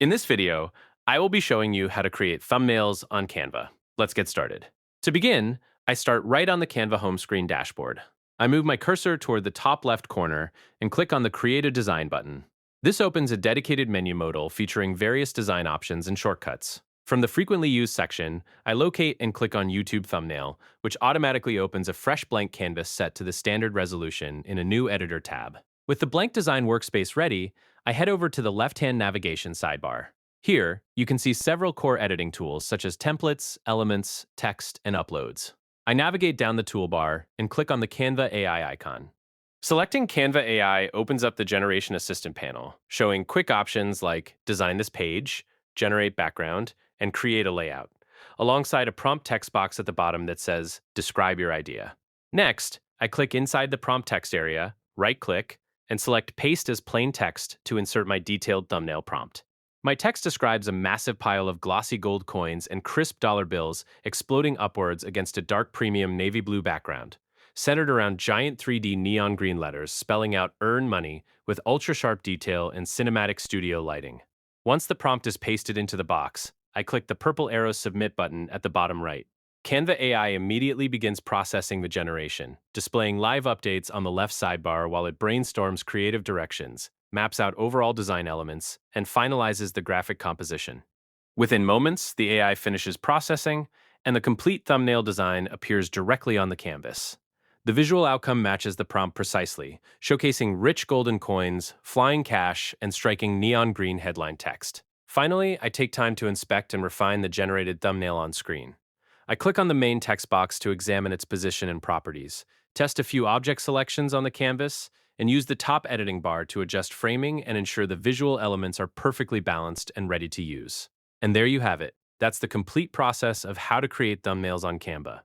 In this video, I will be showing you how to create thumbnails on Canva. Let's get started. To begin, I start right on the Canva home screen dashboard. I move my cursor toward the top left corner and click on the Create a Design button. This opens a dedicated menu modal featuring various design options and shortcuts. From the frequently used section, I locate and click on YouTube Thumbnail, which automatically opens a fresh blank canvas set to the standard resolution in a new editor tab. With the blank design workspace ready, I head over to the left-hand navigation sidebar. Here, you can see several core editing tools such as templates, elements, text, and uploads. I navigate down the toolbar and click on the Canva AI icon. Selecting Canva AI opens up the Generation Assistant panel, showing quick options like Design this page, Generate background, and Create a layout, alongside a prompt text box at the bottom that says Describe your idea. Next, I click inside the prompt text area, right-click, and select Paste as plain text to insert my detailed thumbnail prompt. My text describes a massive pile of glossy gold coins and crisp dollar bills exploding upwards against a dark premium navy blue background, centered around giant 3D neon green letters spelling out Earn Money with ultra-sharp detail and cinematic studio lighting. Once the prompt is pasted into the box, I click the purple arrow Submit button at the bottom right. Canva AI immediately begins processing the generation, displaying live updates on the left sidebar while it brainstorms creative directions, maps out overall design elements, and finalizes the graphic composition. Within moments, the AI finishes processing, and the complete thumbnail design appears directly on the canvas. The visual outcome matches the prompt precisely, showcasing rich golden coins, flying cash, and striking neon green headline text. Finally, I take time to inspect and refine the generated thumbnail on screen. I click on the main text box to examine its position and properties, test a few object selections on the canvas, and use the top editing bar to adjust framing and ensure the visual elements are perfectly balanced and ready to use. And there you have it. That's the complete process of how to create thumbnails on Canva.